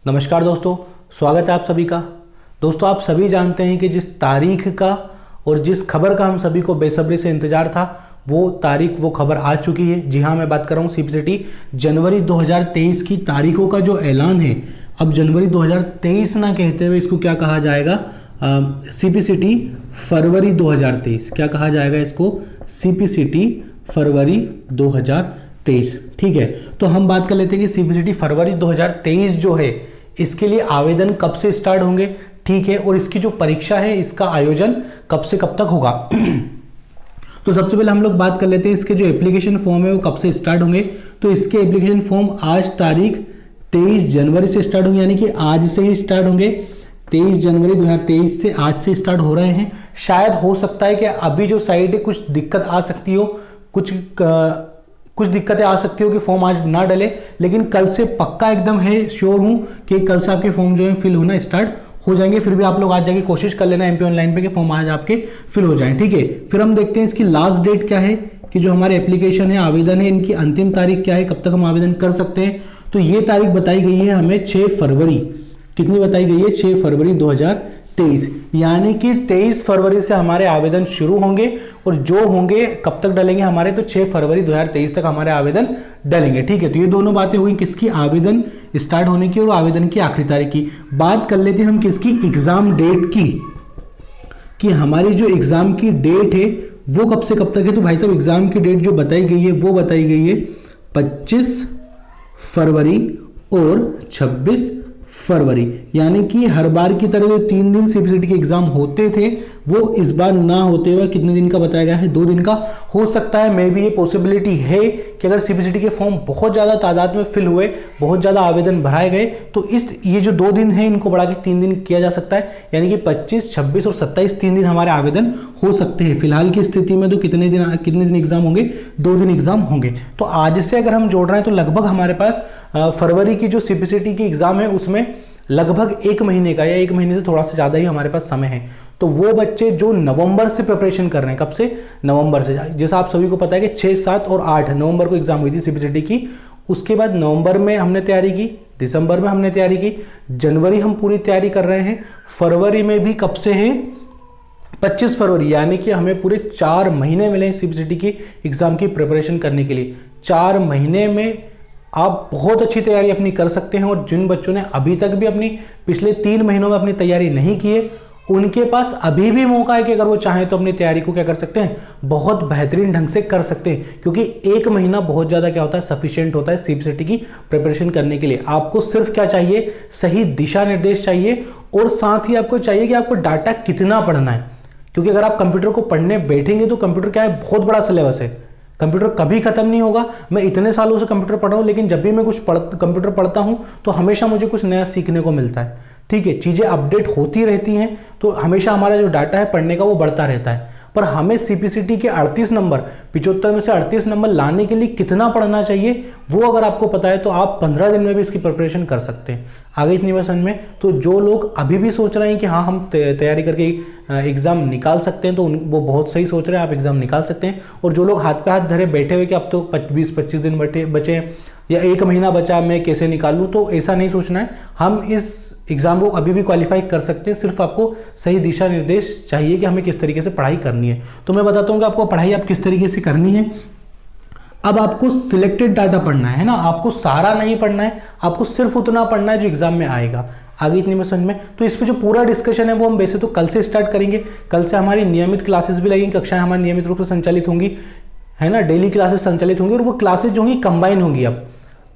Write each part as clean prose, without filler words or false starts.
नमस्कार दोस्तों, स्वागत है आप सभी का। दोस्तों, आप सभी जानते हैं कि जिस तारीख का और जिस खबर का हम सभी को बेसब्री से इंतजार था, वो खबर आ चुकी है। जी हाँ, मैं बात कर रहा हूँ सीपीसीटी जनवरी 2023 की तारीखों का जो ऐलान है। अब जनवरी 2023 ना कहते हुए इसको क्या कहा जाएगा? सीपीसीटी फरवरी 2023। क्या कहा जाएगा इसको? सीपीसीटी फरवरी 2023। ठीक है, तो हम बात कर लेते हैं कि सीपीसीटी फरवरी 2023 जो है, इसके लिए आवेदन कब से स्टार्ट होंगे। ठीक है, और इसकी जो परीक्षा है, इसका आयोजन कब से कब तक होगा। तो सबसे पहले हम लोग बात कर लेते हैं इसके जो एप्लीकेशन फॉर्म है वो कब से स्टार्ट होंगे। तो इसके एप्लीकेशन फॉर्म आज तारीख 23 जनवरी से स्टार्ट होंगे, यानी कि आज से ही स्टार्ट होंगे। 23 जनवरी 2023 से आज से स्टार्ट हो रहे हैं। शायद हो सकता है कि अभी जो साइट है कुछ दिक्कत आ सकती हो, कुछ दिक्कतें आ सकती हो कि फॉर्म आज ना डले, लेकिन कल से पक्का एकदम है, श्योर हूं कि कल से आपके फॉर्म जो है फिल होना स्टार्ट हो जाएंगे। फिर भी आप लोग आज जाके कोशिश कर लेना एमपी ऑनलाइन पे कि फॉर्म आज आपके फिल हो जाएं। ठीक है, फिर हम देखते हैं इसकी लास्ट डेट क्या है, कि जो हमारे एप्लीकेशन है, आवेदन है, इनकी अंतिम तारीख क्या है, कब तक हम आवेदन कर सकते हैं। तो ये तारीख बताई गई है हमें 6 फरवरी। कितनी बताई गई है? 6 फरवरी 2023, यानी कि 23 फरवरी से हमारे आवेदन शुरू होंगे और जो होंगे कब तक डलेंगे हमारे? तो 6 फरवरी 2023 तक हमारे आवेदन डलेंगे। ठीक है, तो ये दोनों बातें हुई किसकी? आवेदन स्टार्ट होने की और आवेदन की आखिरी तारीख की। बात कर लेते हैं हम किसकी? एग्जाम डेट की, कि हमारी जो एग्जाम की डेट है वो कब से कब तक है। तो भाई साहब, एग्जाम की डेट जो बताई गई है वो बताई गई है 25 फरवरी और 26 फरवरी, यानी कि हर बार की तरह जो 3 दिन सीपीसीटी के एग्जाम होते थे वो इस बार ना होते हुए कितने दिन का बताया गया है? 2 दिन का। हो सकता है, मे भी ये पॉसिबिलिटी है कि अगर सीपीसीटी के फॉर्म बहुत ज्यादा तादाद में फिल हुए, बहुत ज्यादा आवेदन भराए गए, तो ये जो 2 दिन है इनको बढ़ा के 3 दिन किया जा सकता है, यानी कि 25, 26 और 27 3 दिन हमारे आवेदन हो सकते हैं। फिलहाल की स्थिति में तो कितने दिन एग्जाम होंगे? 2 दिन एग्जाम होंगे। तो आज से अगर हम जोड़ रहे हैं तो लगभग हमारे पास फरवरी की जो सीपीसीटी की एग्जाम है उसमें लगभग 1 महीने का या 1 महीने से थोड़ा सा ज्यादा ही हमारे पास समय है। तो वो बच्चे जो नवंबर से प्रिपरेशन कर रहे हैं, कब से? नवंबर से। जैसा आप सभी को पता है कि 6, 7 और 8 नवंबर को एग्जाम हुई थी सीपीसीटी की। उसके बाद नवंबर में हमने तैयारी की, दिसंबर में हमने तैयारी की, जनवरी हम पूरी तैयारी कर रहे हैं, फरवरी में भी कब से है? 25 फरवरी, यानी कि हमें पूरे 4 महीने मिले हैं सीपीसीटी की एग्जाम की प्रिपरेशन करने के लिए। 4 महीने में आप बहुत अच्छी तैयारी अपनी कर सकते हैं। और जिन बच्चों ने अभी तक भी अपनी पिछले 3 महीनों में अपनी तैयारी नहीं की है, उनके पास अभी भी मौका है कि अगर वो चाहें तो अपनी तैयारी को क्या कर सकते हैं? बहुत बेहतरीन ढंग से कर सकते हैं, क्योंकि 1 महीना बहुत ज़्यादा क्या होता है? सफिशिएंट होता है सीपीसीटी की प्रिपरेशन करने के लिए। आपको सिर्फ क्या चाहिए? सही दिशा निर्देश चाहिए, और साथ ही आपको चाहिए कि आपको डाटा कितना पढ़ना है। क्योंकि अगर आप कंप्यूटर को पढ़ने बैठेंगे तो कंप्यूटर क्या है? बहुत बड़ा सिलेबस है, कंप्यूटर कभी खत्म नहीं होगा। मैं इतने सालों से कंप्यूटर पढ़ रहा हूं, लेकिन जब भी मैं कंप्यूटर पढ़ता हूं तो हमेशा मुझे कुछ नया सीखने को मिलता है। ठीक है, चीजें अपडेट होती रहती हैं, तो हमेशा हमारा जो डाटा है पढ़ने का वो बढ़ता रहता है। पर हमें सीपीसीटी के 38 नंबर, 75 में से 38 नंबर लाने के लिए कितना पढ़ना चाहिए, वो अगर आपको पता है तो आप 15 दिन में भी इसकी प्रिपरेशन कर सकते हैं। आगे इतनी बात समझ में? तो जो लोग अभी भी सोच रहे हैं कि हाँ हम तैयारी करके एग्जाम निकाल सकते हैं, तो वो बहुत सही सोच रहे हैं, आप एग्जाम निकाल सकते हैं। और जो लोग हाथ पे हाथ धरे बैठे हुए कि अब तो 20-25 दिन बचे या 1 महीना बचा, मैं कैसे निकाल लूँ, तो ऐसा नहीं सोचना है। हम इस एग्जाम को अभी भी क्वालिफाई कर सकते हैं, सिर्फ आपको सही दिशा निर्देश चाहिए कि हमें किस तरीके से पढ़ाई करनी है। तो मैं बताता हूँ कि आपको पढ़ाई आप किस तरीके से करनी है। अब आपको सिलेक्टेड डाटा पढ़ना है ना, आपको सारा नहीं पढ़ना है, आपको सिर्फ उतना पढ़ना है जो एग्जाम में आएगा। आगे इतनी में समझ में? तो इस पे जो पूरा डिस्कशन है वो हम वैसे तो कल से स्टार्ट करेंगे। कल से हमारी नियमित क्लासेस भी लगेंगी, कक्षाएं हमारी नियमित रूप से संचालित होंगी, है ना, डेली क्लासेस संचालित होंगी, और वो क्लासेस जो होंगी कंबाइन होंगी। अब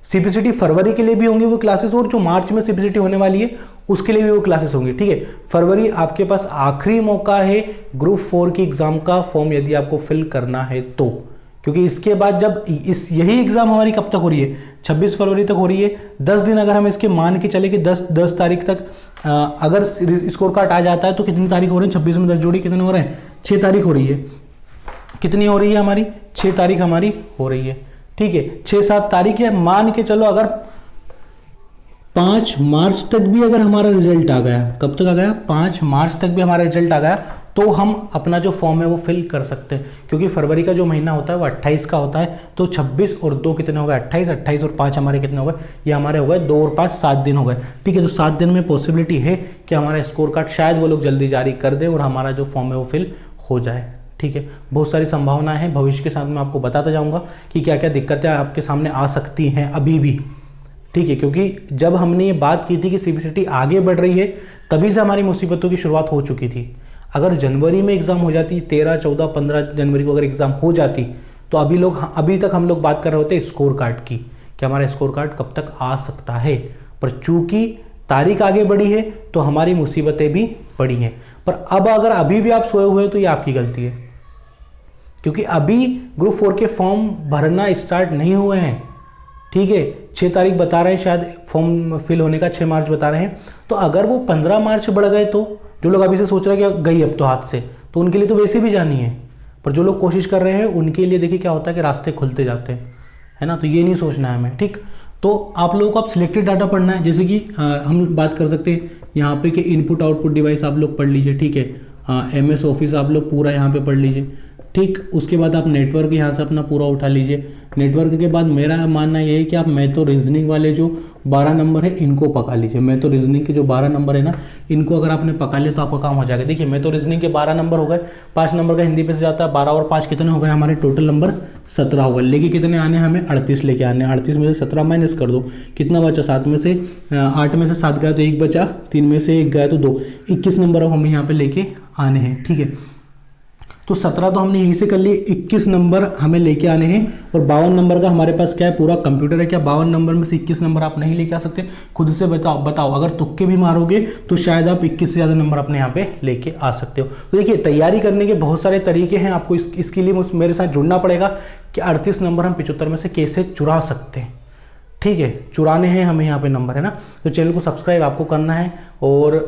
सीपीसीटी फरवरी के लिए भी होंगी वो क्लासेस, और जो मार्च में सीपीसीटी होने वाली है उसके लिए भी वो क्लासेस होंगी। ठीक है, फरवरी आपके पास आखिरी मौका है ग्रुप 4 की एग्जाम का फॉर्म यदि आपको फिल करना है तो, क्योंकि इसके बाद जब यही एग्जाम हमारी कब तक हो रही है? 26 फरवरी तक हो रही है। 10 दिन अगर हम इसके मान के चले कि 10 तारीख तक अगर स्कोर कार्ड आ जाता है तो कितनी तारीख हो रही है? 26 में 10 जोड़ी कितने हो रहे हैं? 6 तारीख हो रही है। कितनी हो रही है हमारी? 6 तारीख हमारी हो रही है। ठीक है, 6-7 तारीख है, मान के चलो अगर 5 मार्च तक भी अगर हमारा रिजल्ट आ गया, कब तक आ गया? 5 मार्च तक भी हमारा रिजल्ट आ गया, तो हम अपना जो फॉर्म है वो फिल कर सकते हैं, क्योंकि फरवरी का जो महीना होता है वो 28 का होता है। तो 26 और 2 कितने हो गए, 28, 28 और 5 हमारे कितने हो गए, ये हमारे हो गए 2 और 5 7 दिन हो गए। ठीक है, तो 7 दिन में पॉसिबिलिटी है कि हमारा स्कोर कार्ड शायद वो लोग जल्दी जारी कर दें और हमारा जो फॉर्म है वो फिल हो जाए। ठीक है, बहुत सारी संभावनाएं हैं, भविष्य के साथ मैं आपको बताता जाऊंगा कि क्या क्या दिक्कतें आपके सामने आ सकती हैं अभी भी। ठीक है, क्योंकि जब हमने ये बात की थी कि सीबीसीटी आगे बढ़ रही है, तभी से हमारी मुसीबतों की शुरुआत हो चुकी थी। अगर जनवरी में एग्जाम हो जाती, 13, 14, 15 जनवरी को अगर एग्जाम हो जाती, तो अभी तक हम लोग बात कर रहे होते स्कोर कार्ड की, कि हमारा स्कोर कार्ड कब तक आ सकता है। पर चूंकि तारीख आगे बढ़ी है तो हमारी मुसीबतें भी बढ़ी हैं। पर अब अगर अभी भी आप सोए हुए हैं तो ये आपकी गलती है, क्योंकि अभी ग्रुप 4 के फॉर्म भरना स्टार्ट नहीं हुए हैं। ठीक है, 6 तारीख बता रहे हैं, शायद फॉर्म फिल होने का 6 मार्च बता रहे हैं। तो अगर वो 15 मार्च बढ़ गए, तो जो लोग अभी से सोच रहे हैं कि गई अब तो हाथ से, तो उनके लिए तो वैसे भी जानी है। पर जो लोग कोशिश कर रहे हैं उनके लिए देखिए क्या होता है कि रास्ते खुलते जाते हैं, है ना। तो ये नहीं सोचना है हमें। ठीक, तो आप लोगों को अब सिलेक्टेड डाटा पढ़ना है। जैसे कि हम बात कर सकते हैं यहाँ पे कि इनपुट आउटपुट डिवाइस आप लोग पढ़ लीजिए। ठीक है, MS ऑफिस आप लोग पूरा यहाँ पे पढ़ लीजिए। ठीक, उसके बाद आप नेटवर्क यहाँ से अपना पूरा उठा लीजिए। नेटवर्क के बाद मेरा मानना ये है कि आप मैथो रीजनिंग वाले जो 12 नंबर है इनको पका लीजिए। मैथो रीजनिंग के जो 12 नंबर है ना, इनको अगर आपने पका लिया तो आपका काम हो जाएगा। देखिए, मैथो रीजनिंग के 12 नंबर हो गए, 5 नंबर का हिंदी पे से जाता है, 12 और 5 कितने हो गए हमारे, टोटल नंबर 17 हो गए। लेके कितने आने हैं हमें, 38 लेके आने हैं। 38 में से 17 माइनस कर दो, कितना बचा, 7 में से 8 में से 7 गया तो 1 बचा, 3 में से 1 गया तो 2, 21 नंबर अब हमें यहाँ पे लेके आने हैं। ठीक है, तो 17 तो हमने यहीं से कर लिए, 21 नंबर हमें लेके आने हैं। और 52 नंबर का हमारे पास क्या है, पूरा कंप्यूटर है। क्या 52 नंबर में से 21 नंबर आप नहीं लेके आ सकते? खुद से बताओ अगर तुक्के भी मारोगे तो शायद आप 21 से ज़्यादा नंबर अपने यहाँ पे लेके आ सकते हो। तो देखिए, तैयारी करने के बहुत सारे तरीके हैं। आपको इसके लिए मेरे साथ जुड़ना पड़ेगा कि 38 नंबर हम 75 में से कैसे चुरा सकते हैं। ठीक है, चुराने हैं हमें यहाँ पे नंबर, है ना। तो चैनल को सब्सक्राइब आपको करना है और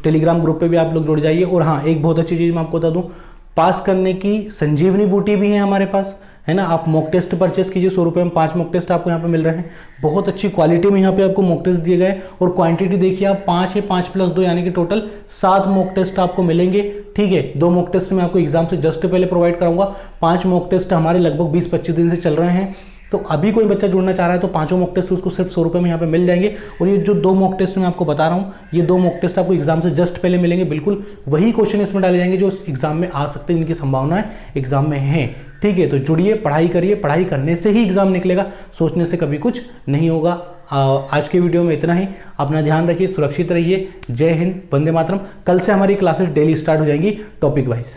टेलीग्राम ग्रुप पे भी आप लोग जुड़ जाइए। और हाँ, एक बहुत अच्छी चीज़ मैं आपको बता दूँ, पास करने की संजीवनी बूटी भी है हमारे पास, है ना। आप मॉक टेस्ट परचेस कीजिए, 100 रुपये में 5 मॉक टेस्ट आपको यहाँ पे मिल रहे हैं। बहुत अच्छी क्वालिटी में यहाँ पे आपको मॉक टेस्ट दिए गए और क्वांटिटी देखिए आप 5 है, 5 + 2 यानी कि टोटल 7 मॉक टेस्ट आपको मिलेंगे। ठीक है, 2 मॉक टेस्ट मैं आपको एग्जाम से जस्ट पहले प्रोवाइड कराऊंगा। 5 मॉक टेस्ट हमारे लगभग 20-25 दिन से चल रहे हैं। तो अभी कोई बच्चा जुड़ना चाह रहा है तो 5 मॉक टेस्ट उसको सिर्फ 100 रुपये में यहाँ पे मिल जाएंगे। और ये जो 2 मॉक टेस्ट मैं आपको बता रहा हूँ, ये 2 मॉक टेस्ट आपको एग्जाम से जस्ट पहले मिलेंगे। बिल्कुल वही क्वेश्चन इसमें डाले जाएंगे जो एग्जाम में आ सकते हैं, जिनकी संभावनाएं एग्जाम में हैं। ठीक है, तो जुड़िए, पढ़ाई करिए, पढ़ाई करने से ही एग्जाम निकलेगा, सोचने से कभी कुछ नहीं होगा। आज के वीडियो में इतना ही। अपना ध्यान रखिए, सुरक्षित रहिए। जय हिंद, वंदे मातरम। कल से हमारी क्लासेस डेली स्टार्ट हो जाएंगी टॉपिक वाइज।